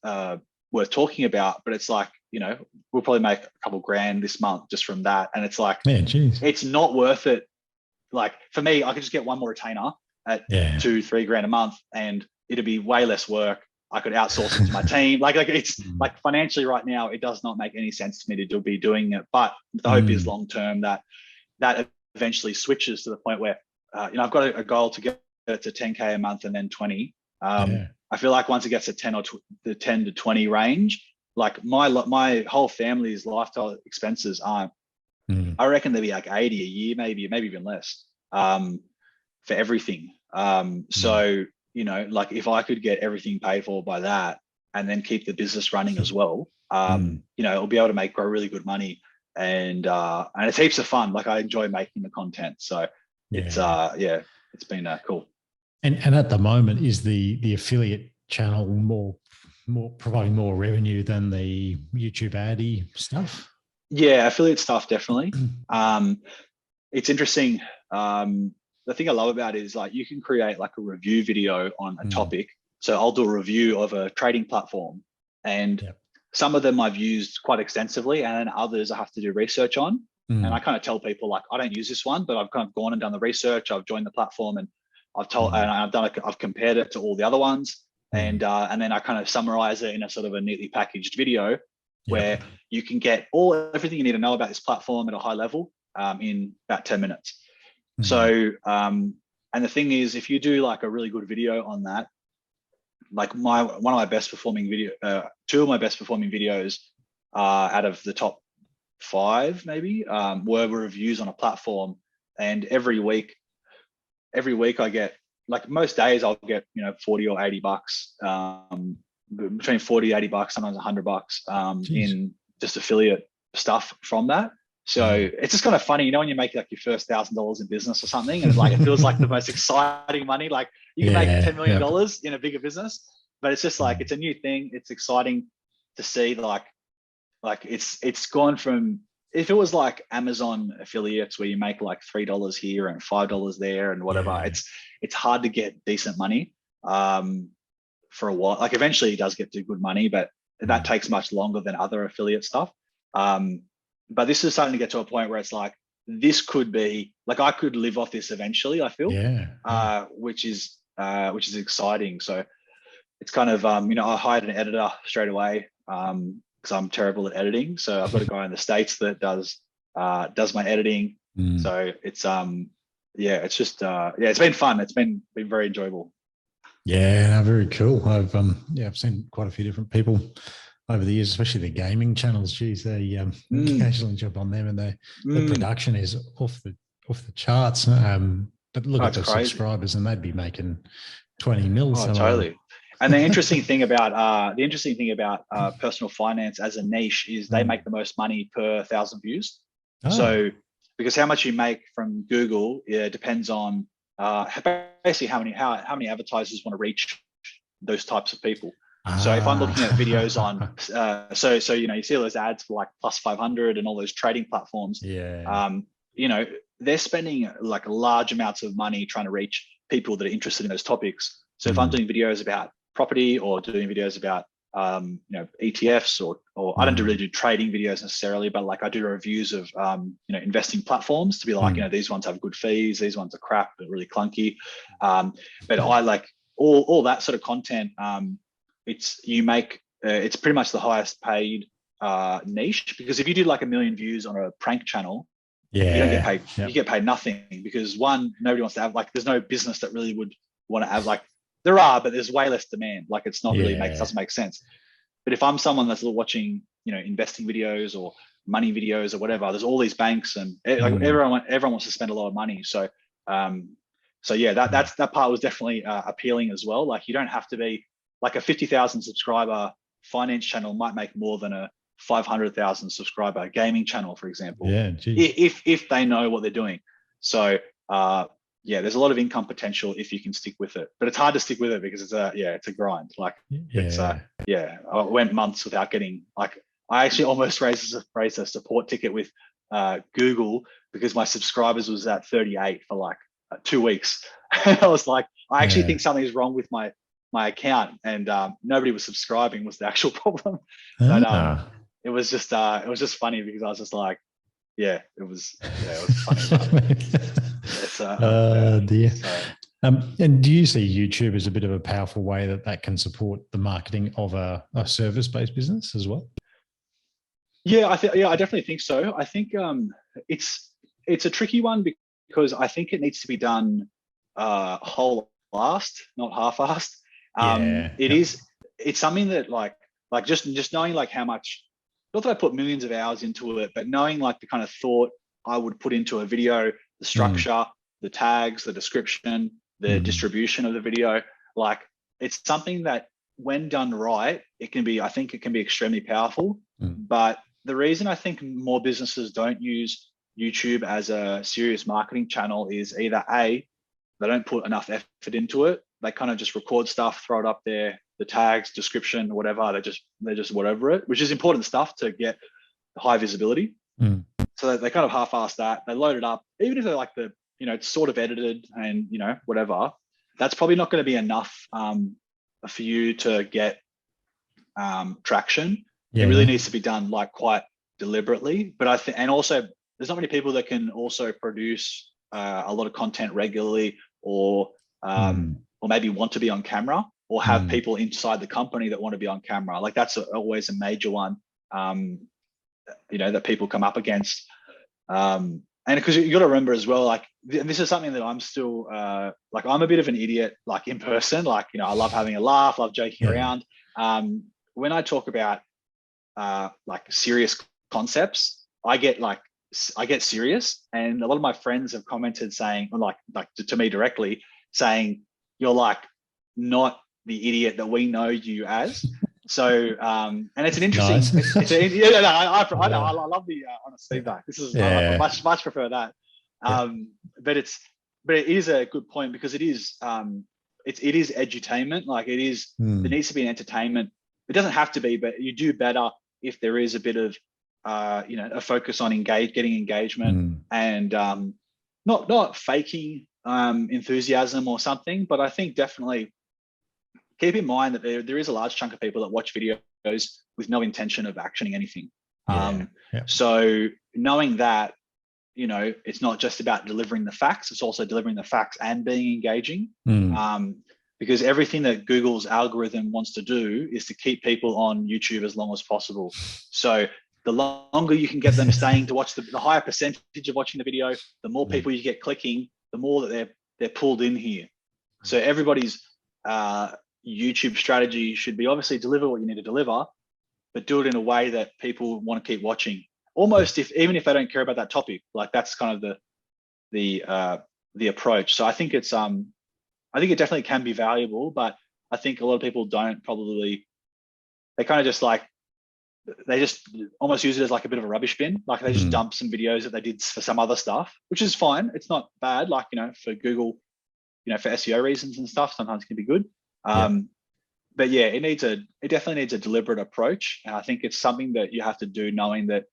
talking about, but it's like, we'll probably make a couple grand this month just from that. And it's like, man, geez, it's not worth it. Like, for me, I could just get one more retainer at $2-3 grand a month, and it'd be way less work. I could outsource it to my team. Like it's like, financially right now, it does not make any sense to me to be doing it. But the hope is long term that eventually switches to the point where, I've got a goal to get to 10K a month and then 20. I feel like once it gets to 10 the 10 to 20 range, like my whole family's lifestyle expenses are, I reckon they'd be like 80 a year, maybe even less, for everything. So, like, if I could get everything paid for by that and then keep the business running as well, it'll be able to grow really good money. And it's heaps of fun. Like, I enjoy making the content. So it's been cool. And at the moment, is the affiliate channel more providing more revenue than the YouTube addy stuff? Yeah, affiliate stuff, definitely. It's interesting. The thing I love about it is, like, you can create like a review video on a topic. So I'll do a review of a trading platform, and some of them I've used quite extensively, and then others I have to do research on. And I kind of tell people, like, I don't use this one, but I've kind of gone and done the research. I've joined the platform, and I've compared it to all the other ones. And then I kind of summarize it in a sort of a neatly packaged video where you can get everything you need to know about this platform at a high level in about 10 minutes. So, and the thing is, if you do like a really good video on that, like two of my best performing videos out of the top 5 maybe were reviews on a platform. And every week I get, like, most days I'll get, $40 or $80, between $40, $80, sometimes $100 in just affiliate stuff from that. So it's just kind of funny, when you make like your first $1,000 in business or something, and it's like, it feels like the most exciting money. Like, you can make $10 million in a bigger business, but it's just like, it's a new thing. It's exciting to see, like it's gone from, if it was like Amazon affiliates where you make like $3 here and $5 there and whatever, it's hard to get decent money. for a while. Like eventually he does get to good money, but that takes much longer than other affiliate stuff. But this is starting to get to a point where it's like, this could be like, I could live off this eventually, I feel, which is exciting. So it's kind of, I hired an editor straight away because I'm terrible at editing. So I've got a guy in the States that does my editing. So it's, it's just, it's been fun. It's been very enjoyable. Yeah, no, very cool. I've seen quite a few different people over the years, especially the gaming channels. Geez, they occasionally jump on them, and the production is off the charts. But look at the subscribers, and they'd be making 20 mil. Oh, totally. And the interesting thing about personal finance as a niche is they make the most money per 1,000 views. Oh. So because how much you make from Google depends on basically how many advertisers want to reach those types of people. So if I'm looking at videos on, so you see all those ads for like Plus 500 and all those trading platforms. They're spending like large amounts of money trying to reach people that are interested in those topics. So if I'm doing videos about property or doing videos about ETFs or I don't really do trading videos necessarily, but like I do reviews of investing platforms to be like, these ones have good fees, these ones are crap but really clunky. But I like all that sort of content. It's pretty much the highest paid niche, because if you do like 1 million views on a prank channel, you don't get paid. Yep. You get paid nothing, because one, nobody wants to have, like, there's no business that really would want to have, like, there are, but there's way less demand. Like, it's not really doesn't make sense. But if I'm someone that's watching, investing videos or money videos or whatever, there's all these banks and like everyone wants to spend a lot of money. So, that part was definitely appealing as well. Like, you don't have to be like a 50,000 subscriber finance channel might make more than a 500,000 subscriber gaming channel, for example. Yeah, if they know what they're doing. So, there's a lot of income potential if you can stick with it, but it's hard to stick with it because it's a grind. Like, I went months without getting, like, I actually almost raised a support ticket with Google because my subscribers was at 38 for like 2 weeks. I was like, I actually think something's wrong with my account, and nobody was subscribing was the actual problem. But it was just funny because I was just like, it was funny. Dear. And do you see YouTube as a bit of a powerful way that can support the marketing of a service-based business as well? Yeah, I definitely think so. I think it's a tricky one because I think it needs to be done whole-assed, not half-assed. It's something that like just knowing like how much, not that I put millions of hours into it, but knowing like the kind of thought I would put into a video, the structure, the tags, the description, the distribution of the video. Like, it's something that when done right, I think it can be extremely powerful. But the reason I think more businesses don't use YouTube as a serious marketing channel is either A, they don't put enough effort into it. They kind of just record stuff, throw it up there, the tags, description, whatever. They just whatever it, which is important stuff to get high visibility. So they kind of half-ass that. They load it up, even if they're like it's sort of edited and whatever. That's probably not going to be enough for you to get traction. It really needs to be done like quite deliberately. But I think, and also, there's not many people that can also produce a lot of content regularly, or maybe want to be on camera, or have people inside the company that want to be on camera. Like, that's always a major one, that people come up against. And because you got to remember as well, like, this is something that I'm still like, I'm a bit of an idiot, like, in person. Like, I love having a laugh, love joking around. When I talk about like serious concepts, I get serious, and a lot of my friends have commented saying, like to me directly, saying, you're like not the idiot that we know you as. So, and it's an interesting. Nice. I love the honest feedback. This is I much prefer that. But it is a good point, because it is edutainment. Like, it is. There needs to be an entertainment. It doesn't have to be, but you do better if there is a bit of a focus on getting engagement, and not faking enthusiasm or something. But I think definitely keep in mind that there is a large chunk of people that watch videos with no intention of actioning anything. So knowing that, you know, it's not just about delivering the facts, it's also delivering the facts and being engaging. Because everything that Google's algorithm wants to do is to keep people on YouTube as long as possible. So the longer you can get them staying to watch, the higher percentage of watching the video, the more people you get clicking, the more that they're pulled in here. So everybody's YouTube strategy should be obviously deliver what you need to deliver, but do it in a way that people want to keep watching. Almost even if they don't care about that topic, like that's kind of the approach. So I think it's I think it definitely can be valuable, but I think a lot of people don't probably, they kind of just like, they just almost use it as like a bit of a rubbish bin. Like they just dump some videos that they did for some other stuff, which is fine. It's not bad. Like, you know, for Google, you know, for SEO reasons and stuff, sometimes it can be good. But yeah, it definitely needs a deliberate approach. And I think it's something that you have to do knowing that,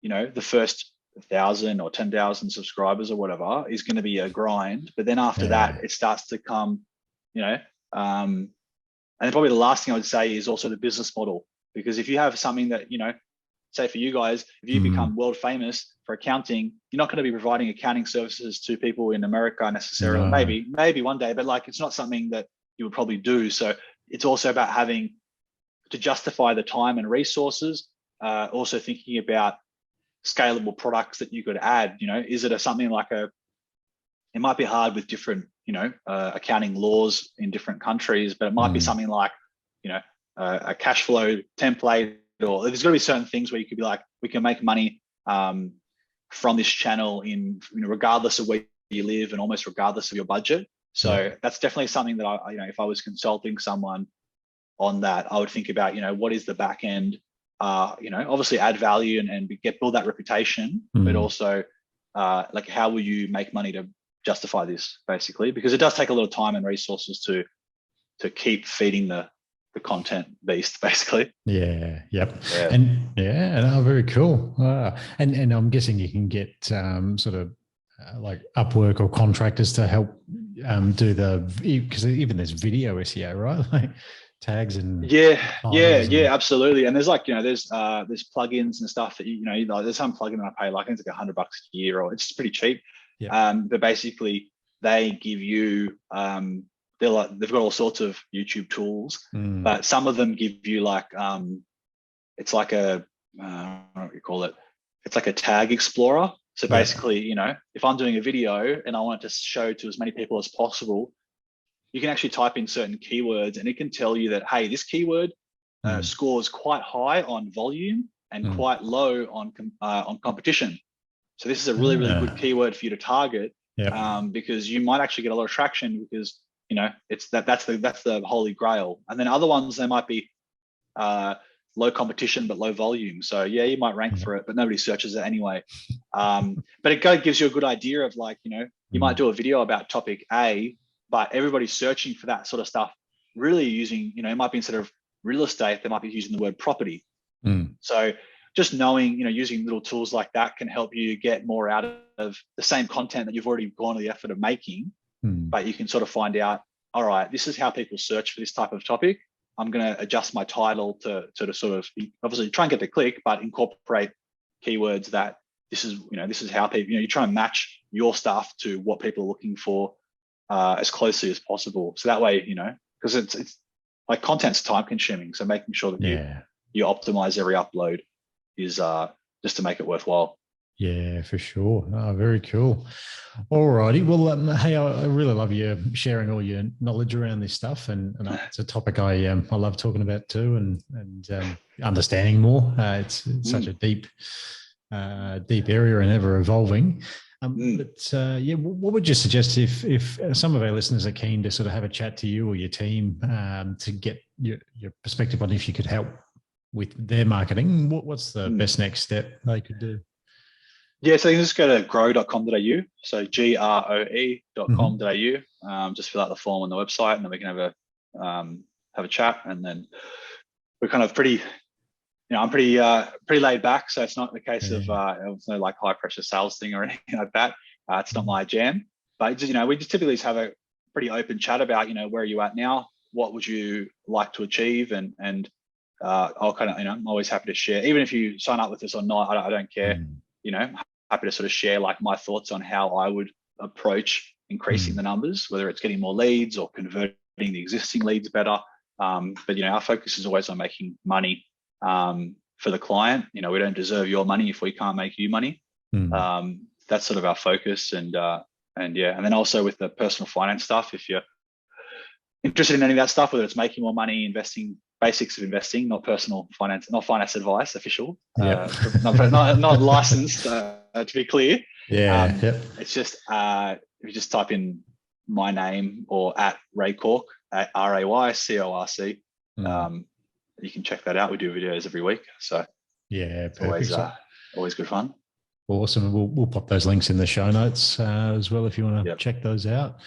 you know, the first 1,000 or 10,000 subscribers or whatever is going to be a grind. But then after that, it starts to come, you know, and then probably the last thing I would say is also the business model. Because if you have something that, you know, say for you guys, if you become world famous for accounting, you're not going to be providing accounting services to people in America necessarily. Maybe one day, but like, it's not something that you would probably do. So it's also about having to justify the time and resources, also thinking about scalable products that you could add. You know, is it something like it might be hard with different, you know, accounting laws in different countries, but it might be something like, you know, a cash flow template, or there's going to be certain things where you could be like, we can make money from this channel in, you know, regardless of where you live and almost regardless of your budget. So that's definitely something that I, you know, if I was consulting someone on that, I would think about, you know, what is the back end, you know, obviously add value and build that reputation, but also like how will you make money to justify this, basically, because it does take a lot of time and resources to keep feeding the content beast, basically. And very cool. And I'm guessing you can get sort of like Upwork or contractors to help do because even there's video SEO, right? Like tags and absolutely. And there's like, you know, there's plugins and stuff that you know, like there's some plugin that I pay, like I think it's like $100 a year, or it's pretty cheap. But basically they give you they've got all sorts of YouTube tools, but some of them give you like it's like I don't know what you call it. It's like a tag explorer. So basically, you know, if I'm doing a video and I want it to show to as many people as possible, you can actually type in certain keywords and it can tell you that, hey, this keyword scores quite high on volume and quite low on competition. So this is a really, really good keyword for you to target because you might actually get a lot of traction because, you know, that's the holy grail. And then other ones, they might be low competition but low volume. So yeah, you might rank for it, but nobody searches it anyway. But it gives you a good idea of like, you know, you might do a video about topic A, but everybody's searching for that sort of stuff, really using, you know, it might be instead of real estate, they might be using the word property. So just knowing, you know, using little tools like that can help you get more out of the same content that you've already gone to the effort of making. But you can sort of find out, all right, this is how people search for this type of topic. I'm going to adjust my title to sort of obviously try and get the click, but incorporate keywords that this is how people, you know, you try and match your stuff to what people are looking for as closely as possible. So that way, you know, because it's like content's time consuming. So making sure that you optimize every upload is just to make it worthwhile. Yeah, for sure. Oh, very cool. All righty. Well, hey, I really love you sharing all your knowledge around this stuff, and it's a topic I love talking about too, and understanding more. It's such a deep area and ever evolving. But what would you suggest if some of our listeners are keen to sort of have a chat to you or your team to get your perspective on if you could help with their marketing? What's the best next step they could do? Yeah, so you can just go to groe.com.au, so groe.com.au. Just fill out the form on the website, and then we can have a chat. And then we're kind of pretty, you know, I'm pretty laid back, so it's not the case of it's no like high pressure sales thing or anything like that. It's not my jam, but just, you know, we just typically just have a pretty open chat about, you know, where are you at now, what would you like to achieve, and I'll kind of, I'm always happy to share, even if you sign up with us or not. I don't care. Happy to sort of share like my thoughts on how I would approach increasing the numbers, whether it's getting more leads or converting the existing leads better. But our focus is always on making money for the client. We don't deserve your money if we can't make you money. That's sort of our focus, and then also with the personal finance stuff, if you're interested in any of that stuff, whether it's making more money, investing, basics of investing, not personal finance, not finance advice, official, not licensed, to be clear. It's just if you just type in my name or at Ray Cork, at RAYCORC, you can check that out. We do videos every week, so perfect. Always good fun. Awesome. We'll pop those links in the show notes as well if you want to check those out.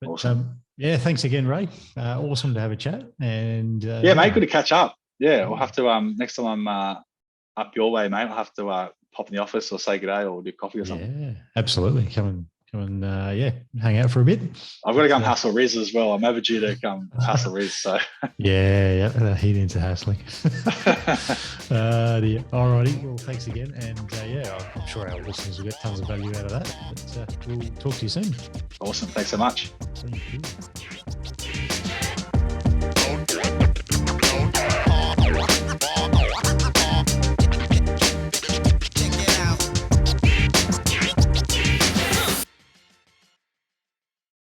But, awesome. Thanks again, Ray. Awesome to have a chat. And mate, good to catch up. We'll have to next time I'm up your way, mate, I'll have to pop in the office or say good day or do coffee or something. Yeah, absolutely. Come and hang out for a bit. I've got to come hassle Riz as well. I'm overdue to come hassle Riz. So he needs a hassling. Alrighty, well, thanks again, and I'm sure our listeners will get tons of value out of that. But we'll talk to you soon. Awesome, thanks so much. Thank you.